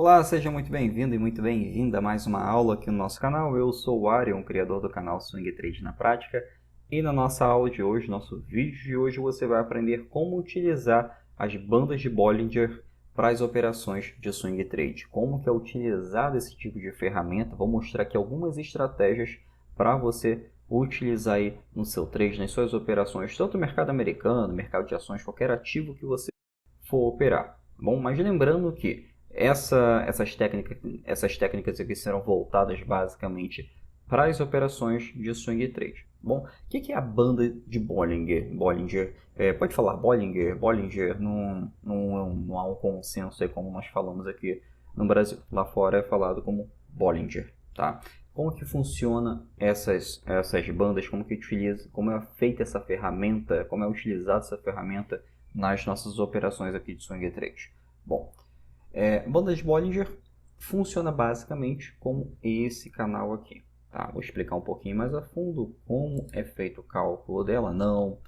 Olá, seja muito bem-vindo e muito bem-vinda a mais uma aula aqui no nosso canal. Eu sou o Arion, criador do canal Swing Trade na Prática. E na nossa aula de hoje, nosso vídeo de hoje, você vai aprender como utilizar as bandas de Bollinger para as operações de Swing Trade. Como que é utilizado esse tipo de ferramenta. Vou mostrar aqui algumas estratégias para você utilizar aí no seu trade, nas suas operações, tanto no mercado americano, mercado de ações, qualquer ativo que você for operar. Bom, mas lembrando que essas técnicas aqui serão voltadas basicamente para as operações de swing trade. Bom, o que é a banda de Bollinger? Pode falar Bollinger não há um consenso aí como nós falamos aqui no Brasil. Lá fora é falado como Bollinger, tá? Como que funciona essas bandas? Como é feita essa ferramenta? Como é utilizada essa ferramenta nas nossas operações aqui de swing trade? Bom, banda de Bollinger funciona basicamente como esse canal aqui. Tá? Vou explicar um pouquinho mais a fundo como é feito o cálculo dela. Não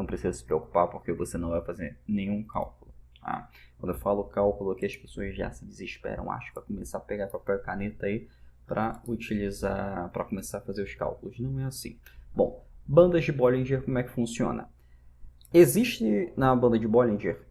precisa se preocupar porque você não vai fazer nenhum cálculo. Tá? Quando eu falo cálculo aqui, as pessoas já se desesperam. Acho que vai começar a pegar papel e caneta aí para começar a fazer os cálculos. Não é assim. Bom, bandas de Bollinger, como é que funciona? Existe na banda de Bollinger,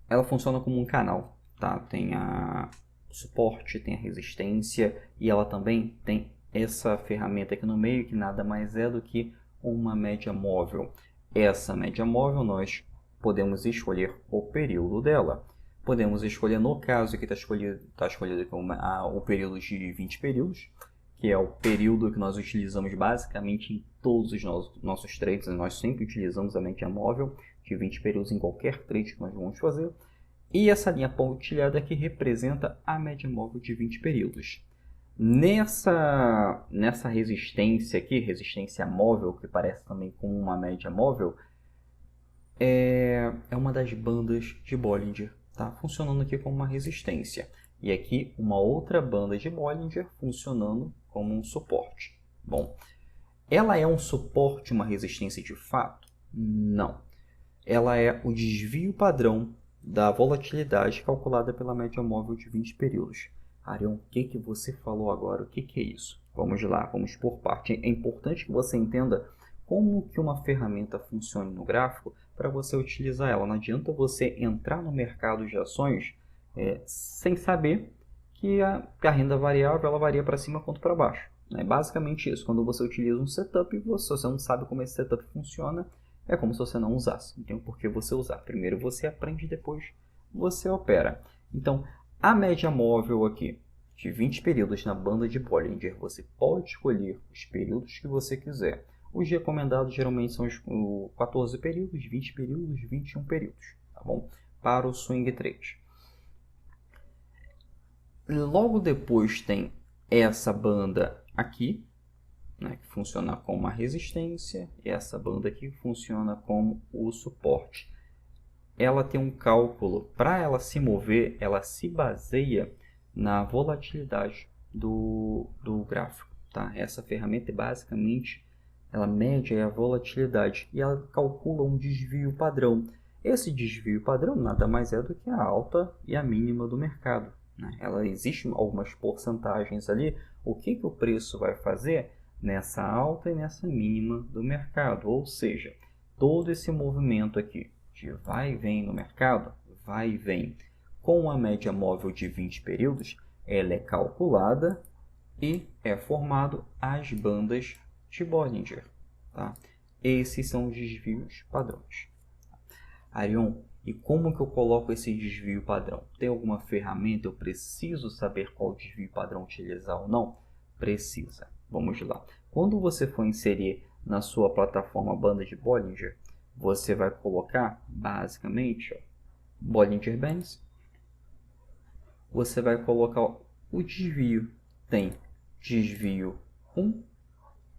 ela funciona como um canal, tá? Tem o suporte, tem a resistência e ela também tem essa ferramenta aqui no meio que nada mais é do que uma média móvel. Essa média móvel nós podemos escolher o período dela. Podemos escolher, no caso aqui está escolhido aqui o período de 20 períodos, que é o período que nós utilizamos basicamente em todos os nossos trades. Nós sempre utilizamos a média móvel de 20 períodos em qualquer trade que nós vamos fazer. E essa linha pontilhada aqui representa a média móvel de 20 períodos. Nessa resistência aqui, resistência móvel, que parece também com uma média móvel, é uma das bandas de Bollinger, tá? Funcionando aqui como uma resistência. E aqui uma outra banda de Bollinger funcionando como um suporte. Bom, ela é um suporte, uma resistência de fato? Não. Ela é o desvio padrão da volatilidade calculada pela média móvel de 20 períodos. Arion, o que você falou agora? O que é isso? Vamos lá, vamos por parte. É importante que você entenda como que uma ferramenta funciona no gráfico para você utilizar ela. Não adianta você entrar no mercado de ações sem saber que a renda variável ela varia para cima quanto para baixo. É basicamente isso. Quando você utiliza um setup, você não sabe como esse setup funciona, é como se você não usasse. Não tem por que você usar. Primeiro você aprende, depois você opera. Então, a média móvel aqui de 20 períodos na banda de Bollinger, você pode escolher os períodos que você quiser. Os recomendados geralmente são os 14 períodos, 20 períodos, 21 períodos, tá bom? Para o swing trade. Logo depois tem essa banda aqui, né, que funciona como uma resistência, e essa banda aqui funciona como o suporte. Ela tem um cálculo, para ela se mover, ela se baseia na volatilidade do gráfico. Tá? Essa ferramenta basicamente ela mede a volatilidade e ela calcula um desvio padrão. Esse desvio padrão nada mais é do que a alta e a mínima do mercado. Né? Existem algumas porcentagens ali. O que o preço vai fazer nessa alta e nessa mínima do mercado? Ou seja, todo esse movimento aqui de vai e vem no mercado, vai e vem, com a média móvel de 20 períodos, ela é calculada e é formado as bandas de Bollinger. Tá? Esses são os desvios padrões. Arion, e como que eu coloco esse desvio padrão? Tem alguma ferramenta? Eu preciso saber qual desvio padrão utilizar ou não? Precisa. Vamos lá. Quando você for inserir na sua plataforma banda de Bollinger, você vai colocar basicamente Bollinger Bands. Você vai colocar o desvio. Tem desvio 1.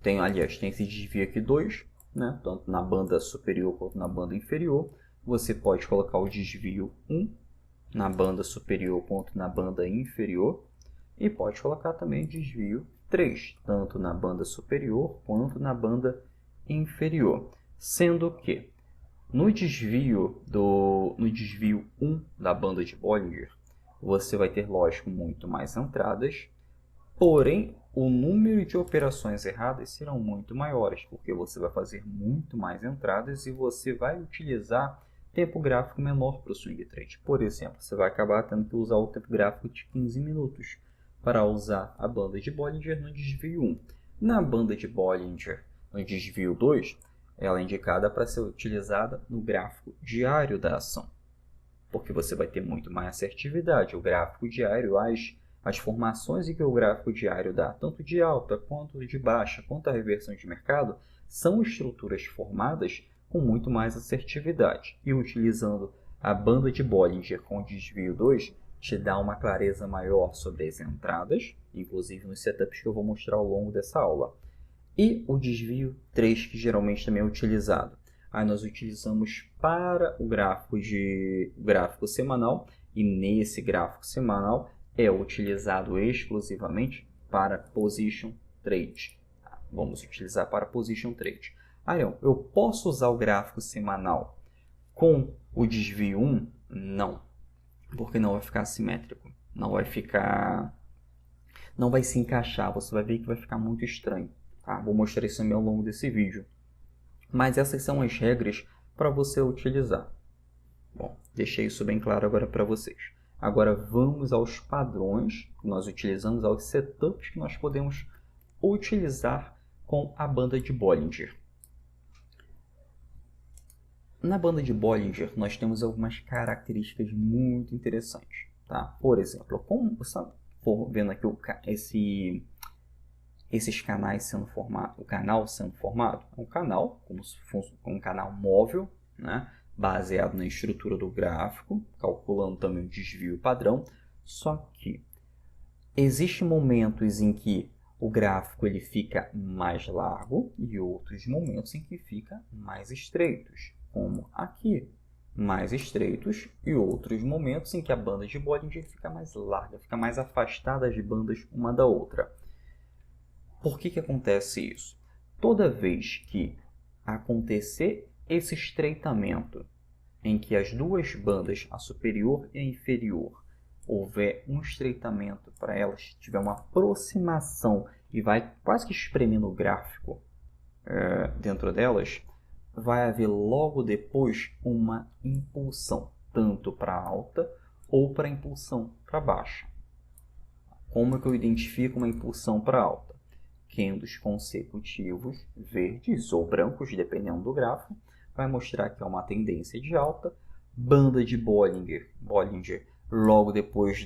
Tem esse desvio aqui 2, né? Tanto na banda superior quanto na banda inferior. Você pode colocar o desvio 1 na banda superior quanto na banda inferior. E pode colocar também o desvio 3, tanto na banda superior quanto na banda inferior. Sendo que no desvio 1 da banda de Bollinger, você vai ter, lógico, muito mais entradas, porém, o número de operações erradas serão muito maiores, porque você vai fazer muito mais entradas e você vai utilizar tempo gráfico menor para o swing trade. Por exemplo, você vai acabar tendo que usar o tempo gráfico de 15 minutos para usar a banda de Bollinger no desvio 1. Na banda de Bollinger no desvio 2, ela é indicada para ser utilizada no gráfico diário da ação, porque você vai ter muito mais assertividade. O gráfico diário, as formações que o gráfico diário dá, tanto de alta quanto de baixa, quanto a reversão de mercado, são estruturas formadas com muito mais assertividade. E utilizando a banda de Bollinger com desvio 2, te dá uma clareza maior sobre as entradas, inclusive nos setups que eu vou mostrar ao longo dessa aula. E o desvio 3, que geralmente também é utilizado. Aí nós utilizamos para o gráfico semanal, e nesse gráfico semanal é utilizado exclusivamente para Position Trade. Vamos utilizar para Position Trade. Ariel, eu posso usar o gráfico semanal com o desvio 1? Não, porque não vai ficar simétrico. Não vai se encaixar, você vai ver que vai ficar muito estranho. Tá? Vou mostrar isso também ao longo desse vídeo. Mas essas são as regras para você utilizar. Bom, deixei isso bem claro agora para vocês. Agora vamos aos padrões que nós utilizamos, aos setups que nós podemos utilizar com a banda de Bollinger. Na banda de Bollinger, nós temos algumas características muito interessantes. Tá? Por exemplo, como você está vendo aqui esses canais sendo formados, o canal sendo formado, é um canal, como se fosse um canal móvel, né? Baseado na estrutura do gráfico, calculando também o desvio padrão, só que existem momentos em que o gráfico ele fica mais largo e outros momentos em que fica mais estreitos, como aqui, mais estreitos, e outros momentos em que a banda de Bollinger fica mais larga, fica mais afastada as bandas uma da outra. Por que acontece isso? Toda vez que acontecer esse estreitamento, em que as duas bandas, a superior e a inferior, houver um estreitamento para elas, tiver uma aproximação e vai quase que espremendo o gráfico dentro delas, vai haver logo depois uma impulsão, tanto para alta ou para impulsão para baixa. Como é que eu identifico uma impulsão para alta? Candles consecutivos verdes ou brancos, dependendo do gráfico, vai mostrar que é uma tendência de alta. Banda de Bollinger, logo depois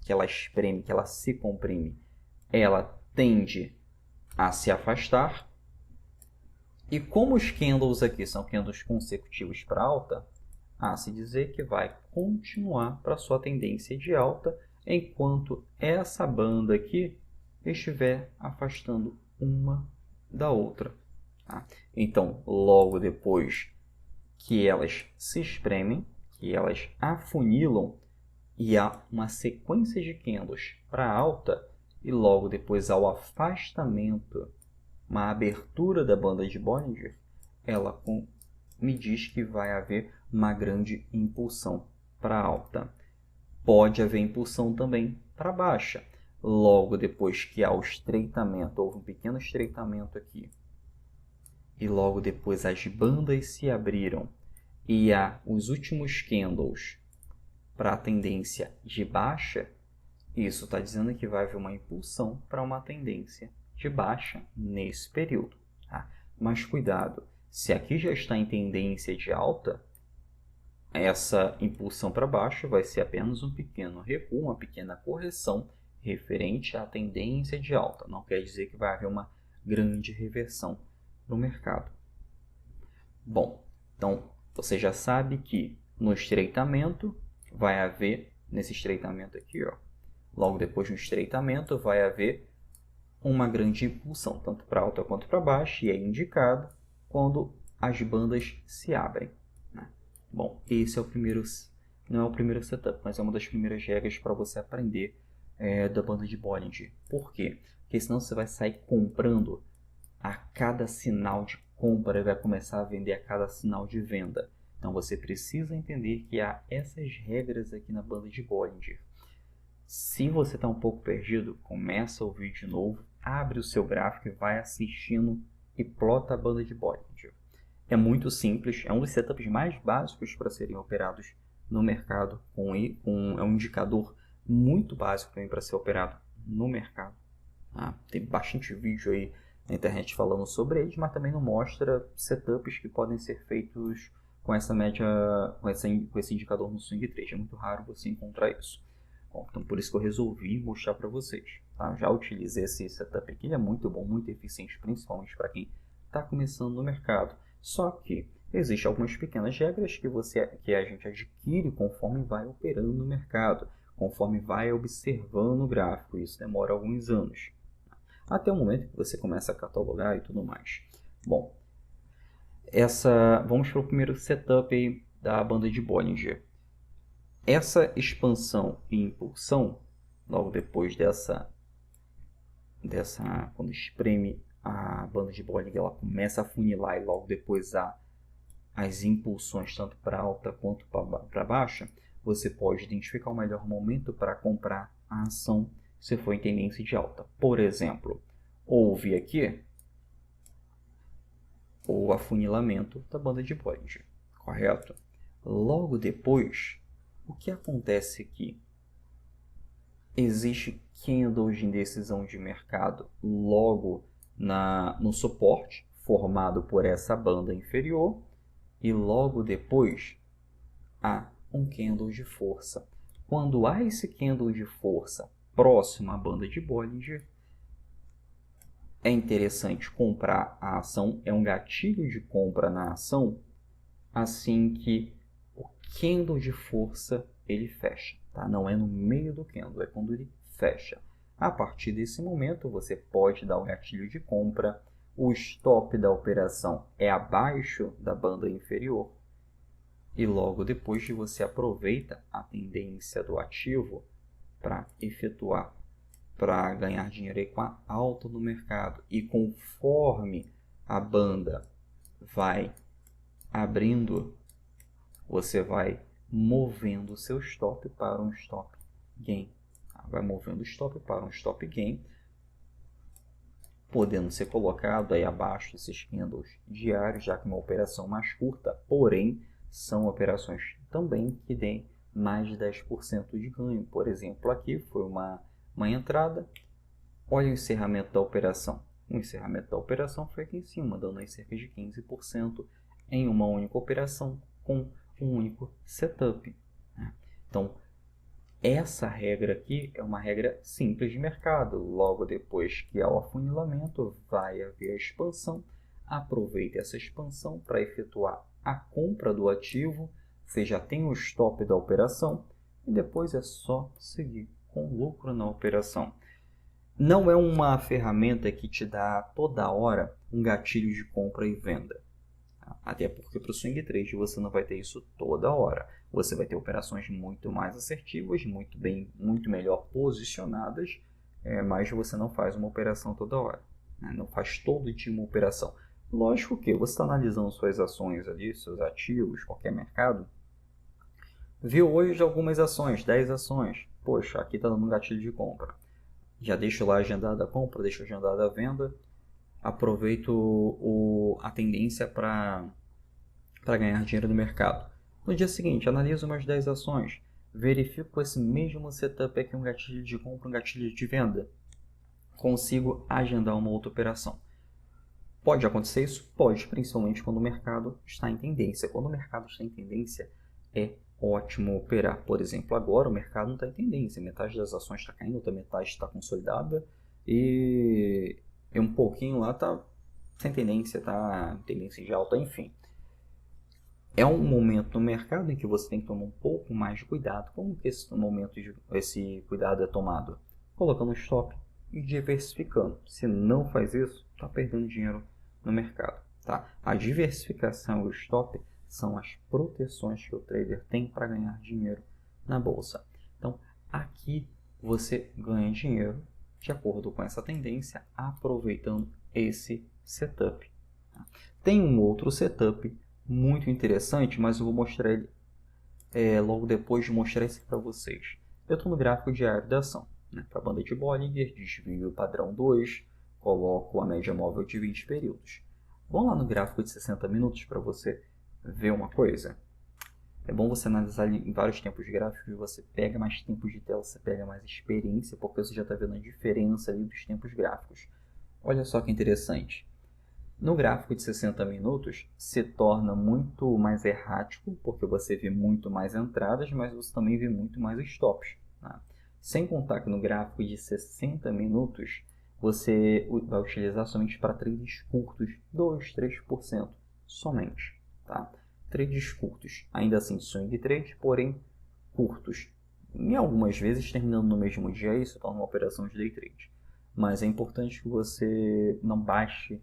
que ela espreme, que ela se comprime, ela tende a se afastar. E como os candles aqui são candles consecutivos para alta, se dizer que vai continuar para sua tendência de alta, enquanto essa banda aqui estiver afastando uma da outra. Tá? Então, logo depois que elas se espremem, que elas afunilam, e há uma sequência de candles para alta, e logo depois ao afastamento, uma abertura da banda de Bollinger, ela me diz que vai haver uma grande impulsão para alta. Pode haver impulsão também para baixa. Logo depois que há o estreitamento, houve um pequeno estreitamento aqui, e logo depois as bandas se abriram e há os últimos candles para a tendência de baixa, isso está dizendo que vai haver uma impulsão para uma tendência de baixa nesse período. Tá? Mas cuidado, se aqui já está em tendência de alta, essa impulsão para baixo vai ser apenas um pequeno recuo, uma pequena correção referente à tendência de alta. Não quer dizer que vai haver uma grande reversão no mercado. Bom, então você já sabe que no estreitamento vai haver, nesse estreitamento aqui, logo depois do estreitamento vai haver uma grande impulsão, tanto para alta quanto para baixa, e é indicado quando as bandas se abrem. Né? Bom, esse é o primeiro, não é o primeiro setup, mas é uma das primeiras regras para você aprender da banda de Bollinger. Por quê? Porque senão você vai sair comprando a cada sinal de compra e vai começar a vender a cada sinal de venda. Então você precisa entender que há essas regras aqui na banda de Bollinger. Se você está um pouco perdido, começa o vídeo de novo, abre o seu gráfico e vai assistindo e plota a banda de Bollinger. É muito simples, é um dos setups mais básicos para serem operados no mercado, é um indicador muito básico também para ser operado no mercado. Tem bastante vídeo aí na internet falando sobre eles, mas também não mostra setups que podem ser feitos com essa média, com esse indicador no swing trade. É muito raro você encontrar isso. Bom, então por isso que eu resolvi mostrar para vocês. Tá? Já utilizei esse setup aqui, ele é muito bom, muito eficiente, principalmente para quem está começando no mercado. Só que existem algumas pequenas regras que a gente adquire conforme vai operando no mercado, conforme vai observando o gráfico. Isso demora alguns anos, até o momento que você começa a catalogar e tudo mais. Bom, vamos para o primeiro setup aí da banda de Bollinger. Essa expansão e impulsão, logo depois quando espreme a banda de Bollinger, ela começa a funilar e logo depois as impulsões tanto para alta quanto para baixa, você pode identificar o melhor momento para comprar a ação se for em tendência de alta. Por exemplo, houve aqui o afunilamento da banda de Bollinger, correto? Logo depois, o que acontece aqui? Existe candles de indecisão de mercado logo no suporte, formado por essa banda inferior, e logo depois há um candle de força. Quando há esse candle de força próximo à banda de Bollinger, é interessante comprar a ação, é um gatilho de compra na ação, assim que o candle de força ele fecha. Tá? Não é no meio do candle, é quando ele fecha. A partir desse momento, você pode dar o gatilho de compra, o stop da operação é abaixo da banda inferior, e logo depois você aproveita a tendência do ativo para efetuar, para ganhar dinheiro aí com a alta no mercado. E conforme a banda vai abrindo, você vai movendo o seu stop para um stop gain. Vai movendo o stop para um stop gain, podendo ser colocado aí abaixo desses candles diários, já que é uma operação mais curta, porém são operações também que deem mais de 10% de ganho. Por exemplo, aqui foi uma entrada, olha o encerramento da operação. O encerramento da operação foi aqui em cima, dando aí cerca de 15% em uma única operação com um único setup. Então, essa regra aqui é uma regra simples de mercado. Logo depois que há o afunilamento, vai haver a expansão. Aproveite essa expansão para efetuar a compra do ativo. Você já tem o stop da operação e depois é só seguir com lucro na operação. Não é uma ferramenta que te dá toda hora um gatilho de compra e venda. Até porque para o swing trade você não vai ter isso toda hora. Você vai ter operações muito mais assertivas, muito melhor posicionadas, mas você não faz uma operação toda hora. Não faz todo dia uma operação. Lógico que você está analisando suas ações ali, seus ativos, qualquer mercado. Viu hoje algumas ações, 10 ações. Poxa, aqui está dando um gatilho de compra. Já deixo lá agendada a compra, deixo agendada a venda. Aproveito a tendência para ganhar dinheiro no mercado. No dia seguinte, analiso umas 10 ações. Verifico esse mesmo setup aqui, um gatilho de compra, um gatilho de venda. Consigo agendar uma outra operação. Pode acontecer isso? Pode, principalmente quando o mercado está em tendência. Quando o mercado está em tendência, é ótimo operar. Por exemplo, agora o mercado não está em tendência. Metade das ações está caindo, outra metade está consolidada e um pouquinho lá está sem tendência, está em tendência de alta, enfim. É um momento no mercado em que você tem que tomar um pouco mais de cuidado. Como que esse cuidado é tomado? Colocando stop e diversificando. Se não faz isso, está perdendo dinheiro no mercado. Tá? A diversificação e o stop são as proteções que o trader tem para ganhar dinheiro na bolsa. Então, aqui você ganha dinheiro de acordo com essa tendência, aproveitando esse setup. Tem um outro setup muito interessante, mas eu vou mostrar ele logo depois de mostrar isso para vocês. Eu estou no gráfico diário da ação, né? Para a banda de Bollinger, desvio padrão 2, coloco a média móvel de 20 períodos. Vamos lá no gráfico de 60 minutos para você ver uma coisa. É bom você analisar em vários tempos gráficos, você pega mais tempos de tela, você pega mais experiência, porque você já está vendo a diferença ali dos tempos gráficos. Olha só que interessante. No gráfico de 60 minutos, se torna muito mais errático, porque você vê muito mais entradas, mas você também vê muito mais stops. Tá? Sem contar que no gráfico de 60 minutos, você vai utilizar somente para trades curtos, 2, 3% somente. Tá? Trades curtos, ainda assim swing trade, porém curtos. E algumas vezes, terminando no mesmo dia, isso torna uma operação de day trade. Mas é importante que você não baixe,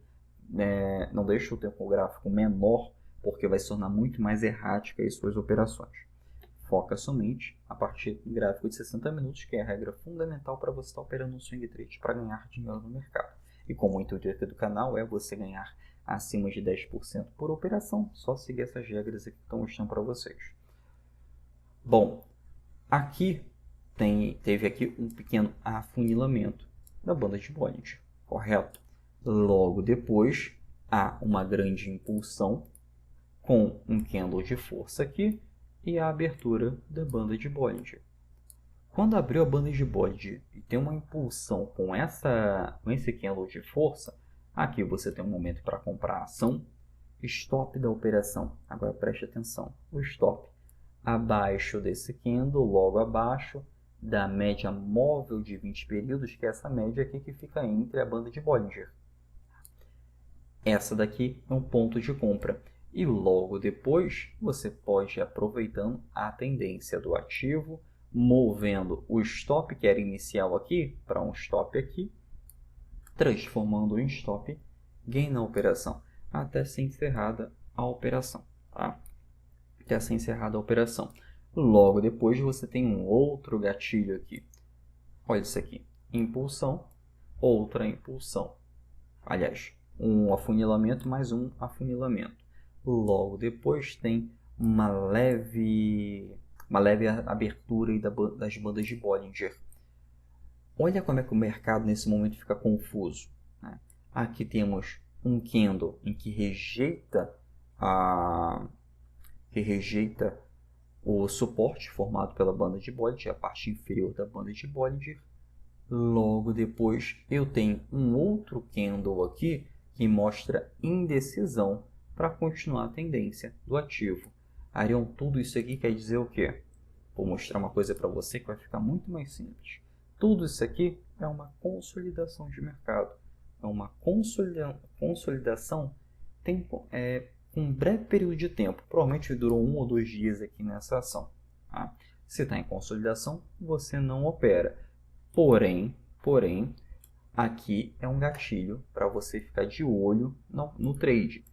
não deixe o tempo gráfico menor, porque vai se tornar muito mais errática as suas operações. Foca somente a partir do gráfico de 60 minutos, que é a regra fundamental para você estar operando um swing trade para ganhar dinheiro no mercado. E como o intuito aqui do canal é você ganhar acima de 10% por operação, só seguir essas regras aqui que estão mostrando para vocês. Bom, aqui teve aqui um pequeno afunilamento da banda de Bollinger, correto? Logo depois, há uma grande impulsão com um candle de força aqui e a abertura da banda de Bollinger. Quando abriu a banda de Bollinger e tem uma impulsão com esse candle de força, aqui você tem um momento para comprar a ação, stop da operação. Agora preste atenção, o stop abaixo desse candle, logo abaixo da média móvel de 20 períodos, que é essa média aqui que fica entre a banda de Bollinger. Essa daqui é um ponto de compra. E logo depois, você pode ir aproveitando a tendência do ativo, movendo o stop que era inicial aqui para um stop aqui, transformando em stop gain na operação, até ser encerrada a operação. Tá? Até ser encerrada a operação. Logo depois, você tem um outro gatilho aqui. Olha isso aqui. Impulsão, outra impulsão. Aliás, um afunilamento mais um afunilamento. Logo depois tem uma leve abertura aí das bandas de Bollinger. Olha como é que o mercado nesse momento fica confuso. Né? Aqui temos um candle em que rejeita o suporte formado pela banda de Bollinger, a parte inferior da banda de Bollinger. Logo depois eu tenho um outro candle aqui que mostra indecisão para continuar a tendência do ativo. Arion, tudo isso aqui quer dizer o quê? Vou mostrar uma coisa para você que vai ficar muito mais simples. Tudo isso aqui é uma consolidação de mercado. É uma consolidação com um breve período de tempo. Provavelmente durou 1 ou 2 dias aqui nessa ação. Tá? Se está em consolidação, você não opera. Porém, aqui é um gatilho para você ficar de olho no trade.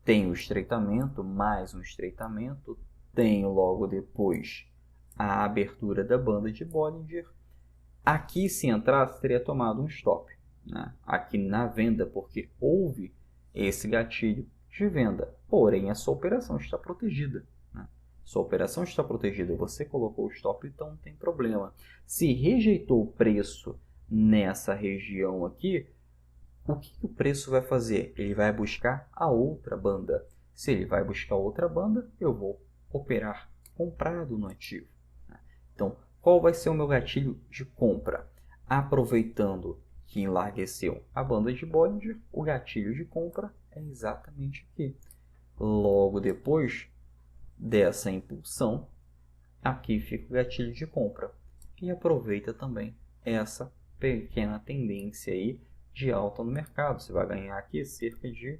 Tem o estreitamento, mais um estreitamento, tem logo depois a abertura da banda de Bollinger. Aqui, se entrasse, teria tomado um stop. Né? Aqui na venda, porque houve esse gatilho de venda. Porém, a sua operação está protegida. Né? Sua operação está protegida. Você colocou o stop, então não tem problema. Se rejeitou o preço nessa região aqui, o que o preço vai fazer? Ele vai buscar a outra banda. Se ele vai buscar outra banda, eu vou operar comprado no ativo. Então, qual vai ser o meu gatilho de compra? Aproveitando que enlargueceu a banda de Bollinger, o gatilho de compra é exatamente aqui. Logo depois dessa impulsão, aqui fica o gatilho de compra. E aproveita também essa pequena tendência aí de alta no mercado. Você vai ganhar aqui cerca de...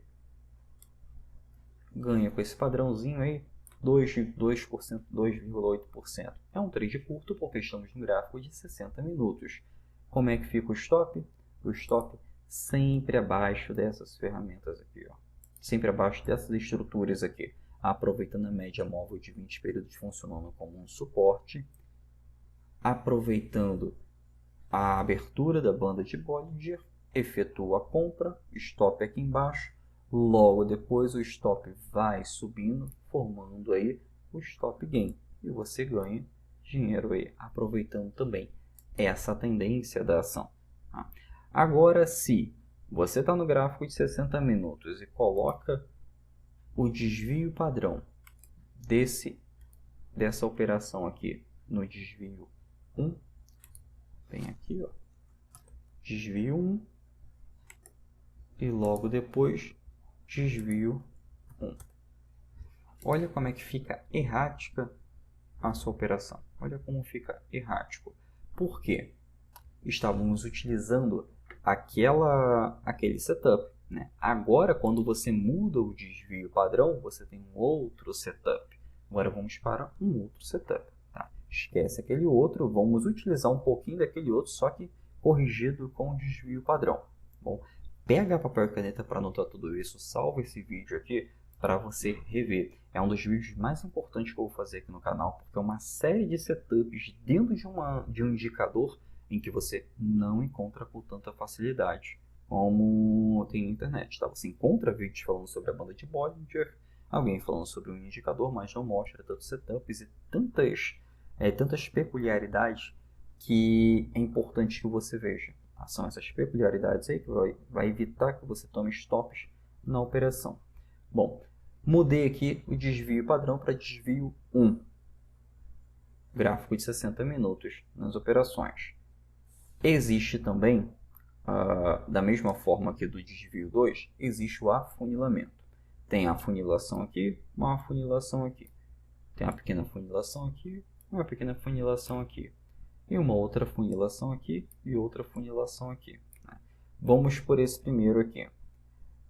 Ganha com esse padrãozinho aí 2%, 2,8%. É um trade curto porque estamos no gráfico de 60 minutos. Como é que fica o stop? O stop sempre abaixo dessas ferramentas aqui. Ó. Sempre abaixo dessas estruturas aqui. Aproveitando a média móvel de 20 períodos funcionando como um suporte. Aproveitando a abertura da banda de Bollinger. Efetua a compra, stop aqui embaixo, Logo depois o stop vai subindo, formando aí o stop gain. E você ganha dinheiro aí, aproveitando também essa tendência da ação. Tá? Agora, se você está no gráfico de 60 minutos e coloca o desvio padrão dessa operação aqui no desvio 1, vem aqui, ó, desvio 1 e logo depois desvio 1. Olha como é que fica errática a sua operação. Olha como fica errático. Por quê? Estávamos utilizando aquele setup, né? Agora, quando você muda o desvio padrão, você tem um outro setup. Agora vamos para um outro setup. Tá? Esquece aquele outro, vamos utilizar um pouquinho daquele outro, só que corrigido com o desvio padrão. Bom, pega papel e caneta para anotar tudo isso, salva esse vídeo aqui para você rever. É um dos vídeos mais importantes que eu vou fazer aqui no canal, porque é uma série de setups dentro de um indicador em que você não encontra com tanta facilidade como tem na internet. Tá? Você encontra vídeos falando sobre a banda de Bollinger, alguém falando sobre um indicador, mas não mostra tantos setups e tantas peculiaridades que é importante que você veja. Tá? São essas peculiaridades aí que vai evitar que você tome stops na operação. Bom, mudei aqui o desvio padrão para desvio 1. Gráfico de 60 minutos nas operações. Existe também, da mesma forma que do desvio 2, existe o afunilamento. Tem a afunilação aqui, uma afunilação aqui. Tem uma pequena afunilação aqui, uma pequena afunilação aqui. E uma outra afunilação aqui e outra afunilação aqui. Vamos por esse primeiro aqui.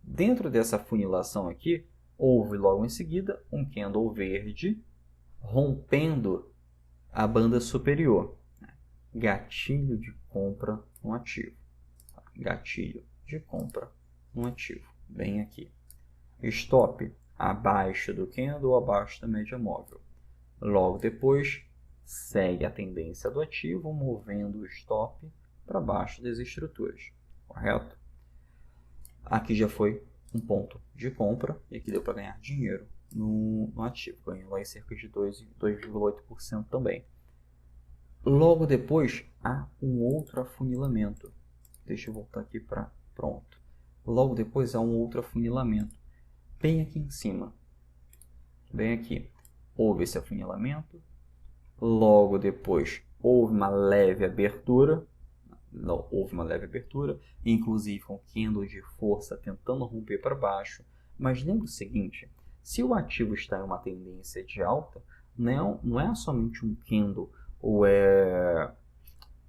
Dentro dessa afunilação aqui, houve logo em seguida um candle verde rompendo a banda superior. Gatilho de compra no ativo. Gatilho de compra no ativo. Bem aqui. Stop abaixo do candle, abaixo da média móvel. Logo depois, segue a tendência do ativo, movendo o stop para baixo das estruturas. Correto? Aqui já foi um ponto de compra e aqui deu para ganhar dinheiro no ativo. Ganhou lá em cerca de 2,8% também. Logo depois, há um outro afunilamento. Deixa eu voltar aqui para pronto. Logo depois, há um outro afunilamento. Bem aqui em cima. Bem aqui. Houve esse afunilamento. Logo depois, houve uma leve abertura. Não, houve uma leve abertura, inclusive com candle de força tentando romper para baixo. Mas lembre o seguinte, se o ativo está em uma tendência de alta, não é somente um candle ou é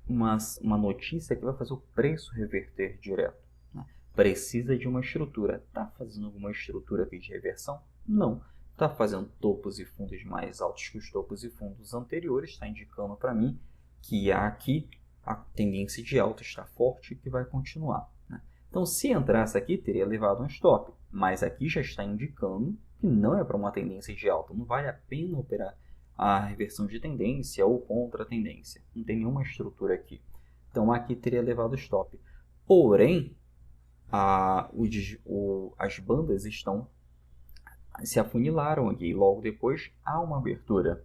uma notícia que vai fazer o preço reverter direto. Né? Precisa de uma estrutura. Está fazendo alguma estrutura aqui de reversão? Não. Está fazendo topos e fundos mais altos que os topos e fundos anteriores, está indicando para mim que aqui a tendência de alta está forte e que vai continuar. Né? Então, se entrasse aqui, teria levado um stop, mas aqui já está indicando que não é para uma tendência de alta, não vale a pena operar a reversão de tendência ou contra a tendência, não tem nenhuma estrutura aqui. Então, aqui teria levado stop. Porém, as bandas se afunilaram aqui, logo depois há uma abertura.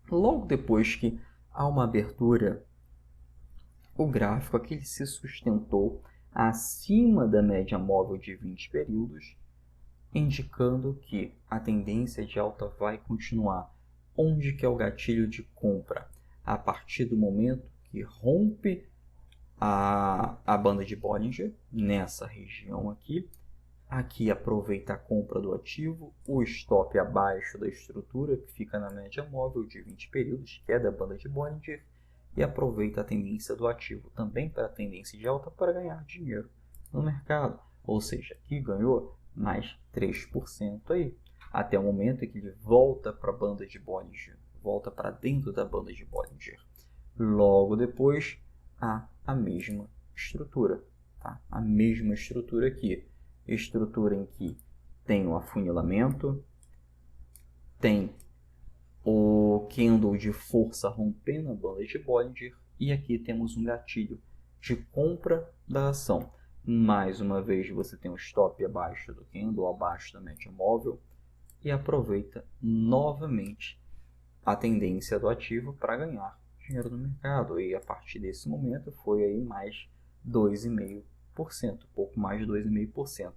Logo depois que há uma abertura, o gráfico aqui se sustentou acima da média móvel de 20 períodos, indicando que a tendência de alta vai continuar. Onde que é o gatilho de compra? A partir do momento que rompe a banda de Bollinger, nessa região aqui, aqui aproveita a compra do ativo, o stop abaixo da estrutura, que fica na média móvel de 20 períodos, que é da banda de Bollinger, e aproveita a tendência do ativo também para a tendência de alta para ganhar dinheiro no mercado. Ou seja, aqui ganhou mais 3% aí, até o momento em que ele volta para a banda de Bollinger, volta para dentro da banda de Bollinger. Logo depois, há a mesma estrutura, tá? A mesma estrutura aqui, estrutura em que tem o afunilamento, tem o candle de força rompendo a banda de Bollinger e aqui temos um gatilho de compra da ação. Mais uma vez você tem um stop abaixo do candle, abaixo da média móvel, e aproveita novamente a tendência do ativo para ganhar dinheiro no mercado. E a partir desse momento foi aí mais 2,5%, pouco mais de 2,5%.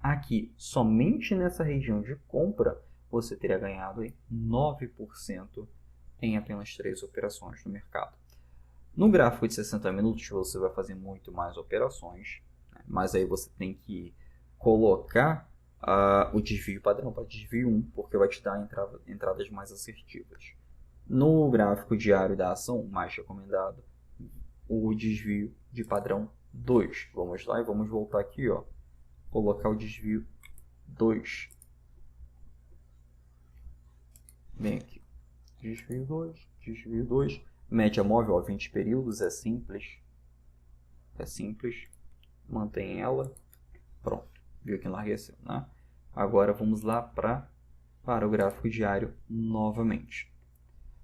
Aqui, somente nessa região de compra, você teria ganhado aí 9% em apenas 3 operações no mercado. No gráfico de 60 minutos, você vai fazer muito mais operações, né? Mas aí você tem que colocar o desvio padrão para desvio 1, porque vai te dar entradas mais assertivas. No gráfico diário da ação, mais recomendado, o desvio de padrão 2. Vamos lá e vamos voltar aqui, ó, colocar o desvio 2. Bem aqui, desvio 2, desvio 2. Média móvel, ó, 20 períodos, é simples. É simples. Mantém ela. Pronto. Viu que enlargueceu, né? Agora vamos lá para o gráfico diário novamente.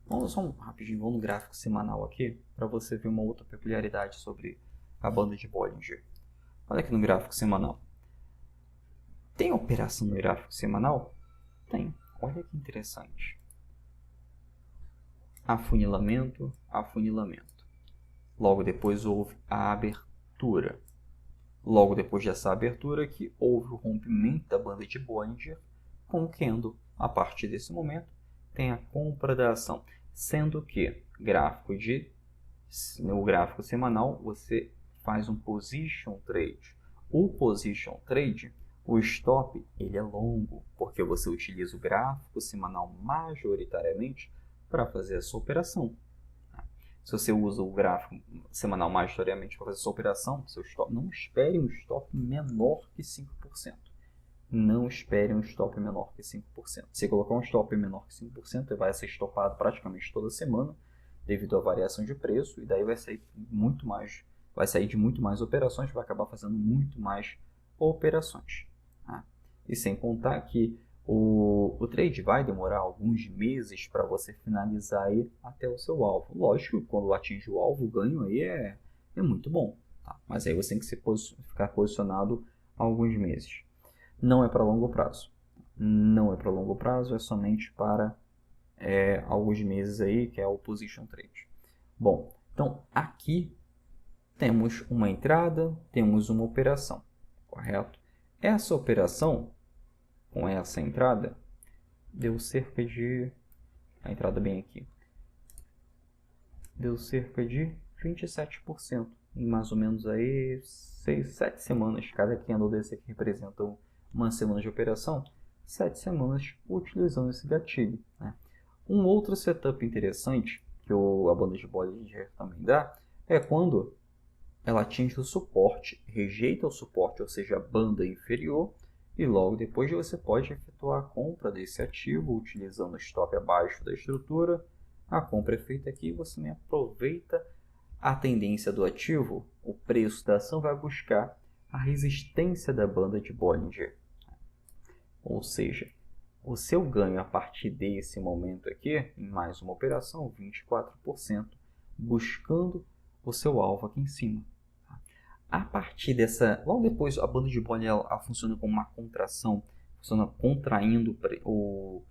Vamos só rapidinho, vamos no gráfico semanal aqui, para você ver uma outra peculiaridade sobre a banda de Bollinger. Olha aqui no gráfico semanal. Tem operação no gráfico semanal? Tem. Olha que interessante. Afunilamento, afunilamento. Logo depois houve a abertura. Logo depois dessa abertura aqui, houve o rompimento da banda de Bollinger com o candle. A partir desse momento, tem a compra da ação. Sendo que no gráfico semanal, você faz um position trade. O position trade, o stop, ele é longo, porque você utiliza o gráfico semanal majoritariamente para fazer essa operação. Se você usa o gráfico semanal majoritariamente para fazer essa operação, seu stop, não espere um stop menor que 5%. Não espere um stop menor que 5%. Se colocar um stop menor que 5%, ele vai ser stopado praticamente toda semana, devido à variação de preço, e daí vai sair de muito mais operações, vai acabar fazendo muito mais operações. Tá? E sem contar que o trade vai demorar alguns meses para você finalizar aí até o seu alvo. Lógico que quando atinge o alvo, o ganho aí é muito bom. Tá? Mas aí você tem que ficar posicionado alguns meses. Não é para longo prazo. Não é para longo prazo, é somente para alguns meses aí, que é o position trade. Bom, então aqui temos uma entrada, temos uma operação, correto? Essa operação, com essa entrada, deu cerca de... A entrada bem aqui. Deu cerca de 27%. Em mais ou menos aí 6, 7 semanas. Cada candle desse aqui representa uma semana de operação. 7 semanas utilizando esse gatilho, né? Um outro setup interessante que a banda de Bollinger também dá é quando ela atinge o suporte, rejeita o suporte, ou seja, a banda inferior, e logo depois você pode efetuar a compra desse ativo utilizando o stop abaixo da estrutura. A compra é feita aqui e você também aproveita a tendência do ativo, o preço da ação vai buscar a resistência da banda de Bollinger. Ou seja, o seu ganho a partir desse momento aqui, em mais uma operação, 24%, buscando o seu alvo aqui em cima. A partir dessa, logo depois a banda de Bollinger ela funciona como uma contração, funciona contraindo o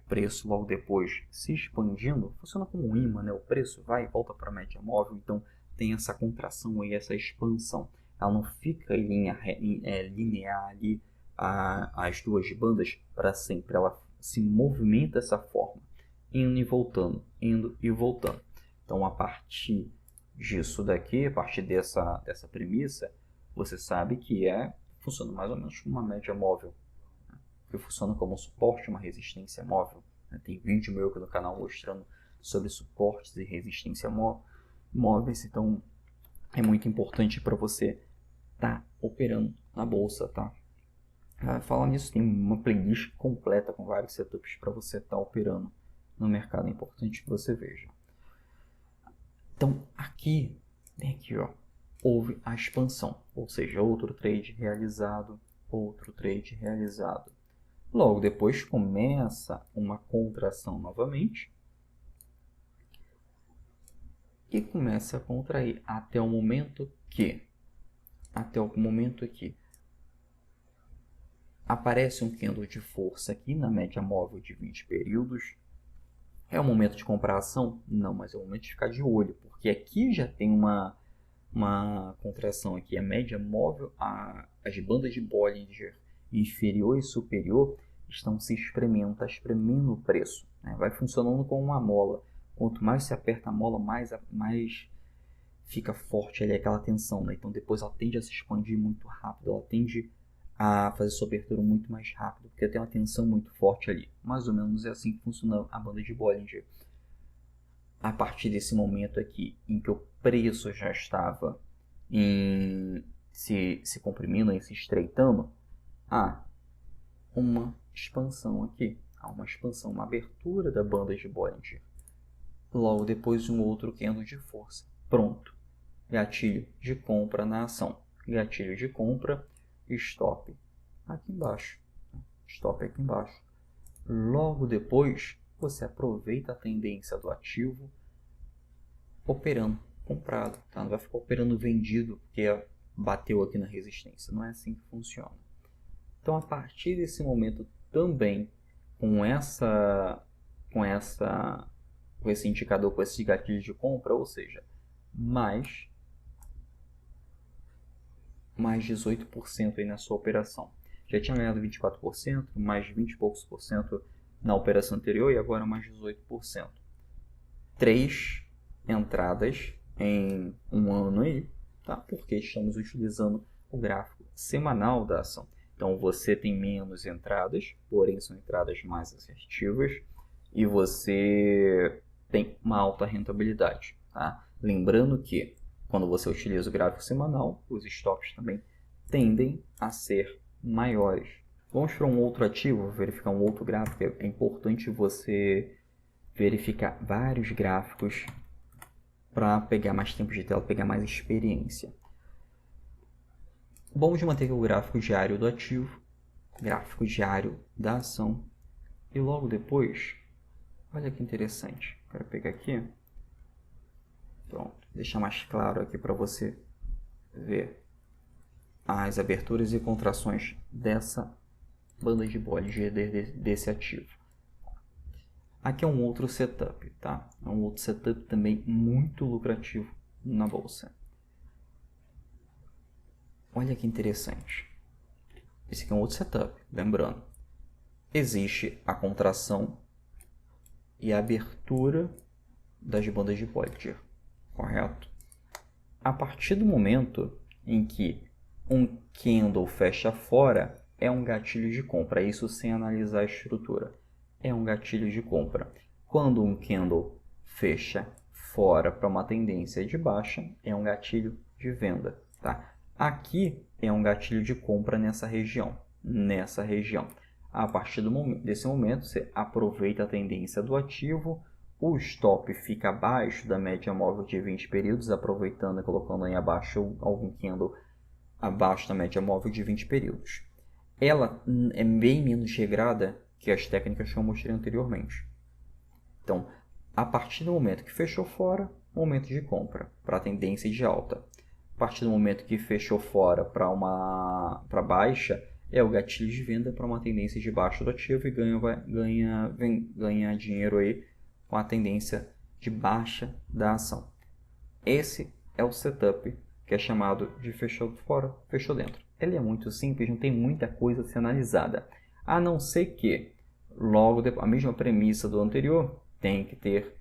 preço, logo depois se expandindo, funciona como um imã, né? O preço vai e volta para a média móvel, então tem essa contração e essa expansão. Ela não fica em linha linear ali, as duas bandas para sempre, ela se movimenta dessa forma, indo e voltando, indo e voltando. Então a partir disso daqui, a partir dessa premissa, você sabe que funciona mais ou menos como uma média móvel, né? Que funciona como um suporte, uma resistência móvel, né? Tem vídeo meu aqui no canal mostrando sobre suportes e resistência móveis, então é muito importante para você estar operando na bolsa, tá? Falando nisso, tem uma playlist completa com vários setups para você estar operando no mercado, é importante que você veja. Então, aqui, ó, houve a expansão, ou seja, outro trade realizado. Logo depois começa uma contração novamente e começa a contrair até o momento que até algum momento aqui. Aparece um candle de força aqui na média móvel de 20 períodos. É o momento de comprar a ação? Não, mas é o momento de ficar de olho, porque aqui já tem uma contração aqui. A média móvel, as bandas de Bollinger inferior e superior estão se espremendo o preço. Né? Vai funcionando como uma mola. Quanto mais se aperta a mola, mais fica forte ali aquela tensão. Né? Então depois ela tende a se expandir muito rápido, ela tende a fazer sua abertura muito mais rápido, porque tem uma tensão muito forte ali. Mais ou menos é assim que funciona a banda de Bollinger. A partir desse momento aqui, em que o preço já estava se comprimindo e se estreitando, há uma expansão aqui. Há uma expansão, uma abertura da banda de Bollinger. Logo depois, um outro candle de força. Pronto. Gatilho de compra na ação. Gatilho de compra, stop aqui embaixo. Stop aqui embaixo. Logo depois, você aproveita a tendência do ativo operando comprado. Tá? Não vai ficar operando vendido porque bateu aqui na resistência. Não é assim que funciona. Então, a partir desse momento também, com esse indicador, com esse gatilho de compra, ou seja, mais 18% aí na sua operação. Já tinha ganhado 24%, mais 20 e poucos por cento na operação anterior e agora mais 18%. 3 entradas em um ano aí, tá? Porque estamos utilizando o gráfico semanal da ação. Então você tem menos entradas, porém são entradas mais assertivas e você tem uma alta rentabilidade. Tá? Lembrando que quando você utiliza o gráfico semanal, os stops também tendem a ser maiores. Vamos para um outro ativo, verificar um outro gráfico. É importante você verificar vários gráficos para pegar mais tempo de tela, pegar mais experiência. Vamos manter o gráfico diário do ativo, gráfico diário da ação e logo depois, olha que interessante, quero pegar aqui, pronto, deixar mais claro aqui para você ver as aberturas e contrações dessa banda de Bollinger desse ativo. Aqui é um outro setup, tá? É um outro setup também muito lucrativo na bolsa. Olha que interessante. Esse aqui é um outro setup, lembrando. Existe a contração e a abertura das bandas de Bollinger, correto? A partir do momento em que um candle fecha fora, é um gatilho de compra, isso sem analisar a estrutura. É um gatilho de compra. Quando um candle fecha fora para uma tendência de baixa, é um gatilho de venda, tá? Aqui é um gatilho de compra nessa região. A partir desse momento, você aproveita a tendência do ativo, o stop fica abaixo da média móvel de 20 períodos, aproveitando e colocando aí abaixo algum candle abaixo da média móvel de 20 períodos. Ela é bem menos regrada que as técnicas que eu mostrei anteriormente. Então, a partir do momento que fechou fora, momento de compra para a tendência de alta. A partir do momento que fechou fora para baixa, é o gatilho de venda para uma tendência de baixa do ativo e ganha dinheiro aí com a tendência de baixa da ação. Esse é o setup que é chamado de fechou fora, fechou dentro. Ele é muito simples, não tem muita coisa a ser analisada. A não ser que, logo depois, a mesma premissa do anterior, tem que ter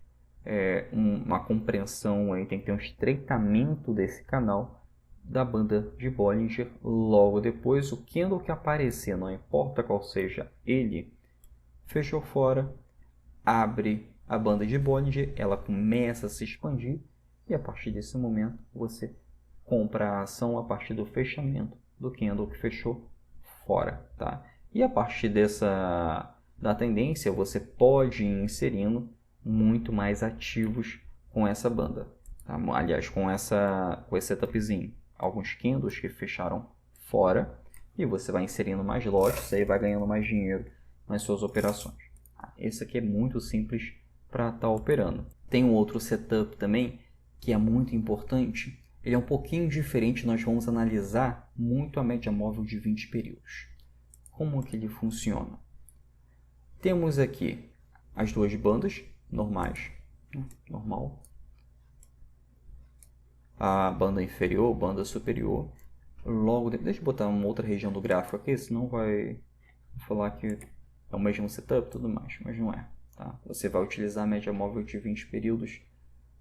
uma compreensão, aí, tem que ter um estreitamento desse canal da banda de Bollinger. Logo depois, o candle que aparecer, não importa qual seja ele, fechou fora, abre a banda de Bollinger, ela começa a se expandir e a partir desse momento você compra a ação a partir do fechamento do candle que fechou fora, tá? E a partir da tendência você pode ir inserindo muito mais ativos com essa banda, tá? Aliás, com esse setupzinho, alguns candles que fecharam fora e você vai inserindo mais lotes, aí vai ganhando mais dinheiro nas suas operações. Esse aqui é muito simples para estar operando. Tem um outro setup também que é muito importante, ele é um pouquinho diferente, nós vamos analisar muito a média móvel de 20 períodos. Como que ele funciona? Temos aqui as duas bandas normais, né? Normal. A banda inferior, banda superior. Logo, deixa eu botar uma outra região do gráfico aqui, senão vai falar que é o mesmo setup e tudo mais, mas não é. Tá? Você vai utilizar a média móvel de 20 períodos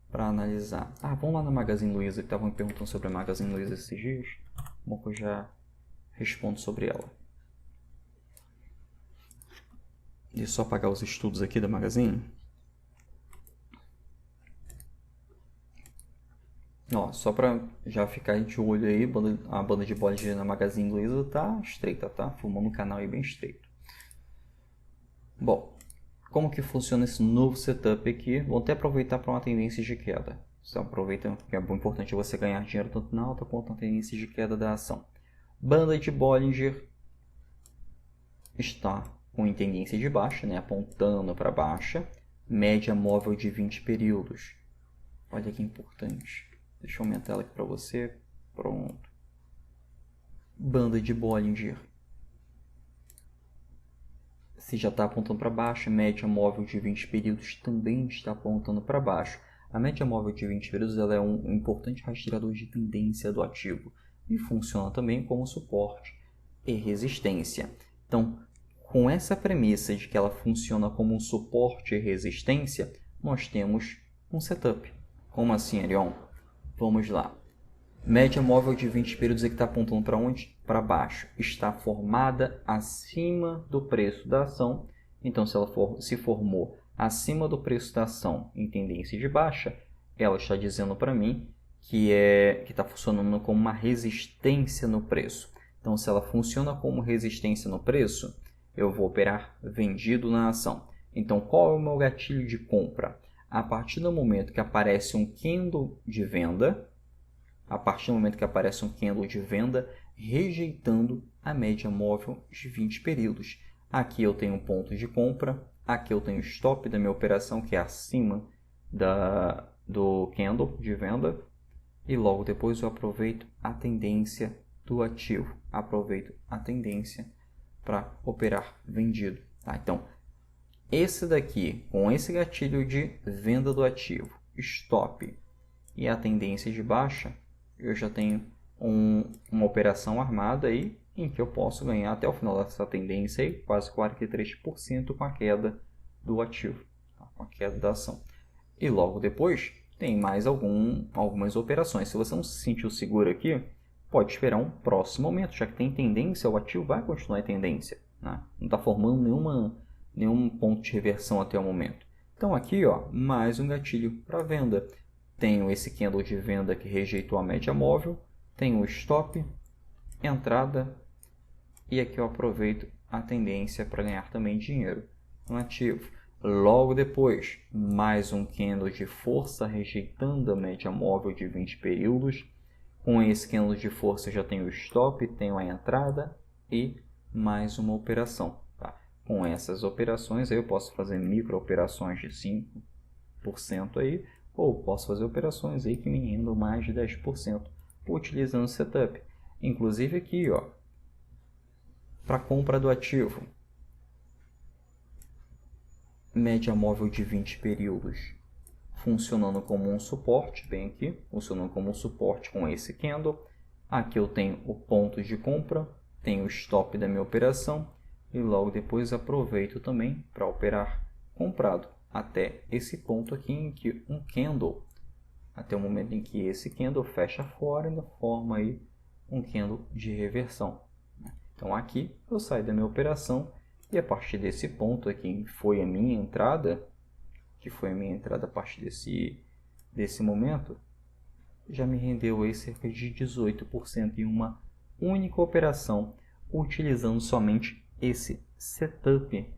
para analisar. Vamos lá na Magazine Luiza, que estavam me perguntando sobre a Magazine Luiza esses dias. Bom, que eu já respondo sobre ela. Deixa eu só apagar os estudos aqui da Magazine. Ó, só para já ficar de olho aí, a banda de Bollinger na Magazine Luiza tá estreita, tá? Formando um canal aí bem estreito. Bom, como que funciona esse novo setup aqui? Vou até aproveitar para uma tendência de queda. Você aproveita, que é muito importante você ganhar dinheiro tanto na alta quanto na tendência de queda da ação. Banda de Bollinger está com tendência de baixa, né? Apontando para baixa. Média móvel de 20 períodos. Olha que importante. Deixa eu aumentar ela aqui para você. Pronto. Banda de Bollinger. Se já está apontando para baixo, média móvel de 20 períodos também está apontando para baixo. A média móvel de 20 períodos ela é um importante rastreador de tendência do ativo e funciona também como suporte e resistência. Então, com essa premissa de que ela funciona como um suporte e resistência, nós temos um setup. Como assim, Arion? Vamos lá. Média móvel de 20 períodos que está apontando para onde? Para baixo. Está formada acima do preço da ação. Então, se ela se formou acima do preço da ação em tendência de baixa, ela está dizendo para mim que está funcionando como uma resistência no preço. Então, se ela funciona como resistência no preço, eu vou operar vendido na ação. Então, qual é o meu gatilho de compra? A partir do momento que aparece um candle de venda, rejeitando a média móvel de 20 períodos. Aqui eu tenho um ponto de compra, aqui eu tenho o stop da minha operação, que é acima do candle de venda, e logo depois eu aproveito a tendência do ativo, aproveito a tendência para operar vendido. Tá? Então, esse daqui, com esse gatilho de venda do ativo, stop e a tendência de baixa, eu já tenho uma operação armada aí, em que eu posso ganhar até o final dessa tendência aí, quase 43% com a queda do ativo, tá? Com a queda da ação. E logo depois tem mais algumas operações. Se você não se sentiu seguro aqui, pode esperar um próximo momento, já que tem tendência, o ativo vai continuar em tendência, né? Não está formando nenhum ponto de reversão até o momento. Então aqui, ó, mais um gatilho para venda. Tenho esse candle de venda que rejeitou a média móvel, tenho o stop, entrada, e aqui eu aproveito a tendência para ganhar também dinheiro no ativo. Logo depois, mais um candle de força rejeitando a média móvel de 20 períodos. Com esse candle de força eu já tenho o stop, tenho a entrada e mais uma operação. Tá? Com essas operações aí eu posso fazer micro operações de 5% aí, ou posso fazer operações aí que me rendam mais de 10% utilizando o setup. Inclusive aqui, ó, para compra do ativo, média móvel de 20 períodos, funcionando como um suporte, bem aqui, funcionando como um suporte com esse candle. Aqui eu tenho o ponto de compra, tenho o stop da minha operação e logo depois aproveito também para operar comprado até esse ponto aqui em que um candle, até o momento em que esse candle fecha fora e forma aí um candle de reversão. Então aqui eu saio da minha operação e a partir desse ponto aqui, que foi a minha entrada a partir desse momento, já me rendeu aí cerca de 18% em uma única operação, utilizando somente esse setup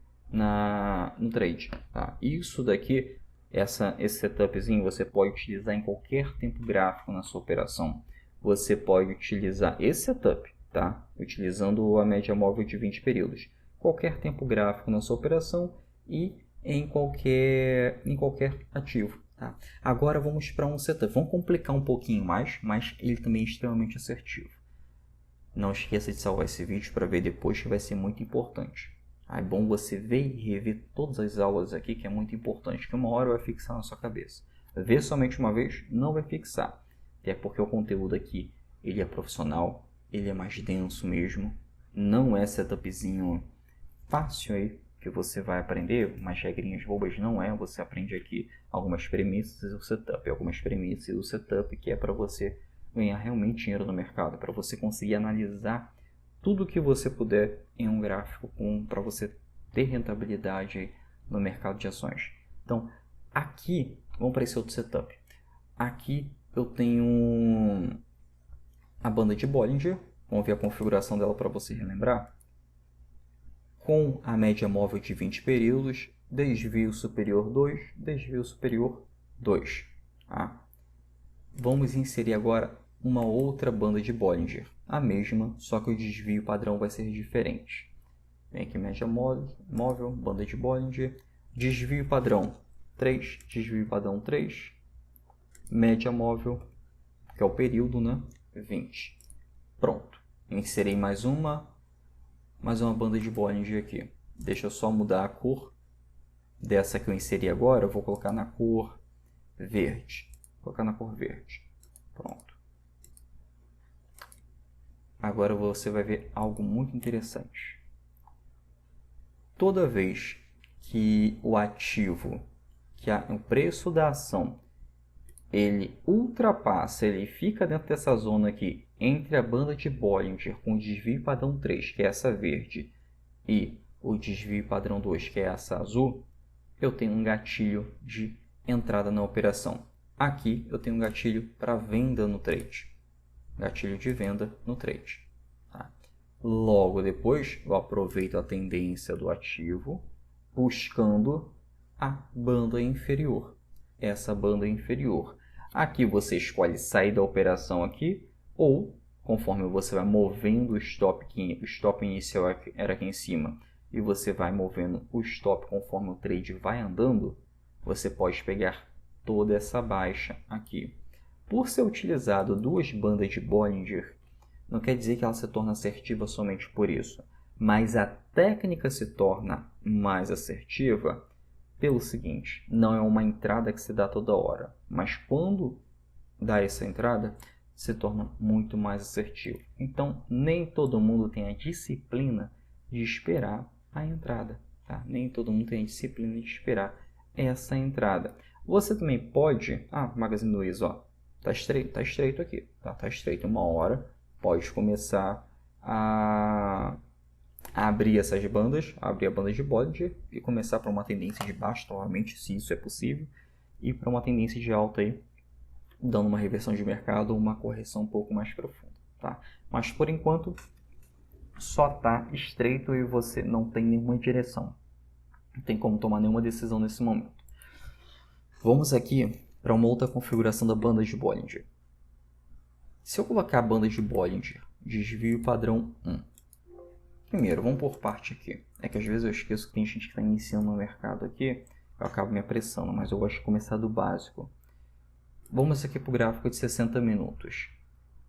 no trade. Tá? Isso daqui, esse setupzinho você pode utilizar em qualquer tempo gráfico na sua operação. Você pode utilizar esse setup, tá? Utilizando a média móvel de 20 períodos. Qualquer tempo gráfico na sua operação e em qualquer ativo. Tá? Agora vamos para um setup. Vamos complicar um pouquinho mais, mas ele também é extremamente assertivo. Não esqueça de salvar esse vídeo para ver depois, que vai ser muito importante. É bom você ver e rever todas as aulas aqui, que é muito importante, que uma hora vai fixar na sua cabeça. Ver somente uma vez não vai fixar. Até porque o conteúdo aqui ele é profissional, ele é mais denso mesmo. Não é setupzinho fácil aí que você vai aprender, umas regrinhas bobas, não é. Você aprende aqui algumas premissas do setup, algumas premissas do setup que é para você ganhar realmente dinheiro no mercado, para você conseguir analisar tudo que você puder em um gráfico para você ter rentabilidade no mercado de ações. Então, aqui, vamos para esse outro setup. Aqui eu tenho a banda de Bollinger, vamos ver a configuração dela para você relembrar. Com a média móvel de 20 períodos, desvio superior 2, desvio superior 2. Tá? Vamos inserir agora uma outra banda de Bollinger, a mesma, só que o desvio padrão vai ser diferente. Vem aqui média móvel, banda de Bollinger, desvio padrão 3, desvio padrão 3, média móvel, que é o período, né? 20. Pronto. Inserei mais uma banda de Bollinger aqui. Deixa eu só mudar a cor dessa que eu inseri agora. Eu vou colocar na cor verde. Vou colocar na cor verde. Pronto. Agora você vai ver algo muito interessante. Toda vez que o ativo, o preço da ação, ele ultrapassa, ele fica dentro dessa zona aqui, entre a banda de Bollinger com o desvio padrão 3, que é essa verde, e o desvio padrão 2, que é essa azul, eu tenho um gatilho de entrada na operação. Aqui eu tenho um gatilho para venda no trade. Gatilho de venda no trade. Tá? Logo depois, eu aproveito a tendência do ativo, buscando a banda inferior. Essa banda inferior. Aqui você escolhe sair da operação aqui, ou conforme você vai movendo o stop inicial era aqui em cima, e você vai movendo o stop conforme o trade vai andando, você pode pegar toda essa baixa aqui. Por ser utilizado duas bandas de Bollinger, não quer dizer que ela se torna assertiva somente por isso, mas a técnica se torna mais assertiva pelo seguinte: não é uma entrada que se dá toda hora, mas quando dá essa entrada, se torna muito mais assertivo. Então, nem todo mundo tem a disciplina de esperar a entrada. Tá? Nem todo mundo tem a disciplina de esperar essa entrada. Você também pode... Magazine Luiza, ó, tá estreito aqui. Tá estreito. Uma hora pode começar a abrir essas bandas, abrir a banda de Bollinger e começar para uma tendência de baixo, novamente, se isso é possível, e para uma tendência de alta aí, dando uma reversão de mercado ou uma correção um pouco mais profunda, tá? Mas por enquanto só tá estreito e você não tem nenhuma direção, não tem como tomar nenhuma decisão nesse momento. Vamos aqui para uma outra configuração da banda de Bollinger. Se eu colocar a banda de Bollinger, desvio padrão 1. Primeiro, vamos por parte aqui. É que às vezes eu esqueço que tem gente que está iniciando no mercado aqui, eu acabo me apressando, mas eu gosto de começar do básico. Vamos aqui para o gráfico de 60 minutos.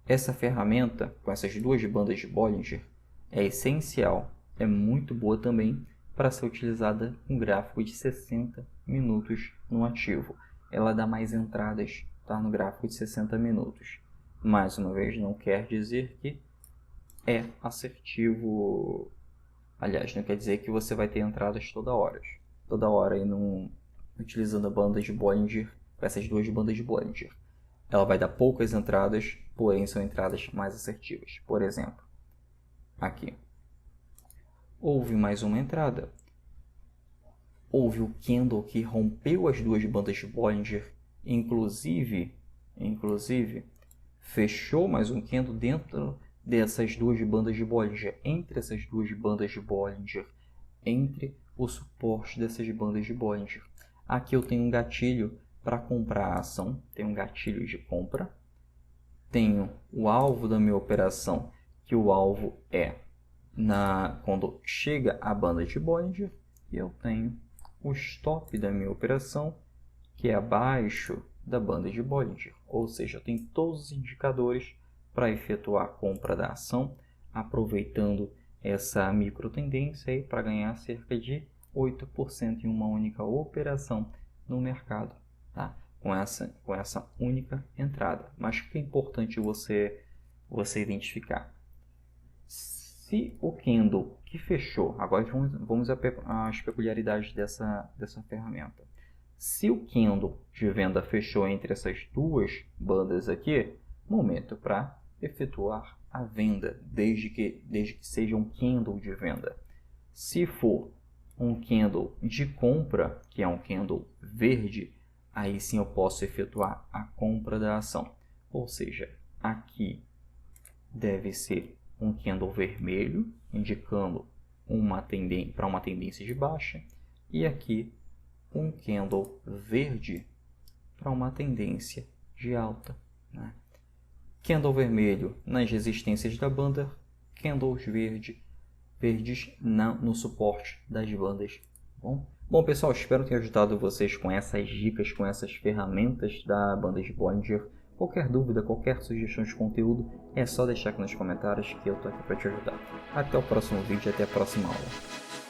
Essa ferramenta, com essas duas bandas de Bollinger, é essencial, é muito boa também para ser utilizada com gráfico de 60 minutos no ativo. Ela dá mais entradas, tá, no gráfico de 60 minutos. Mais uma vez, não quer dizer que é assertivo. Aliás, não quer dizer que você vai ter entradas toda hora aí utilizando a banda de Bollinger, essas duas bandas de Bollinger. Ela vai dar poucas entradas, porém são entradas mais assertivas. Por exemplo, aqui houve mais uma entrada. Houve o candle que rompeu as duas bandas de Bollinger, inclusive fechou mais um candle dentro dessas duas bandas de Bollinger, entre essas duas bandas de Bollinger, entre o suporte dessas bandas de Bollinger. Aqui eu tenho um gatilho para comprar a ação, tenho um gatilho de compra, tenho o alvo da minha operação, que o alvo é quando chega a banda de Bollinger, e eu tenho o stop da minha operação, que é abaixo da banda de Bollinger. Ou seja, eu tenho todos os indicadores para efetuar a compra da ação, aproveitando essa microtendência para ganhar cerca de 8% em uma única operação no mercado, tá? Com essa única entrada. Mas o que é importante você identificar? Se o candle que fechou, agora vamos às peculiaridades dessa ferramenta. Se o candle de venda fechou entre essas duas bandas aqui, momento para efetuar a venda, desde que seja um candle de venda. Se for um candle de compra, que é um candle verde, aí sim eu posso efetuar a compra da ação. Ou seja, aqui deve ser um candle vermelho, indicando para uma tendência de baixa, e aqui um candle verde para uma tendência de alta, né? Candle vermelho nas resistências da banda, candles verdes no suporte das bandas. Bom, pessoal, espero ter ajudado vocês com essas dicas, com essas ferramentas da banda de Bollinger. Qualquer dúvida, qualquer sugestão de conteúdo, é só deixar aqui nos comentários que eu estou aqui para te ajudar. Até o próximo vídeo e até a próxima aula.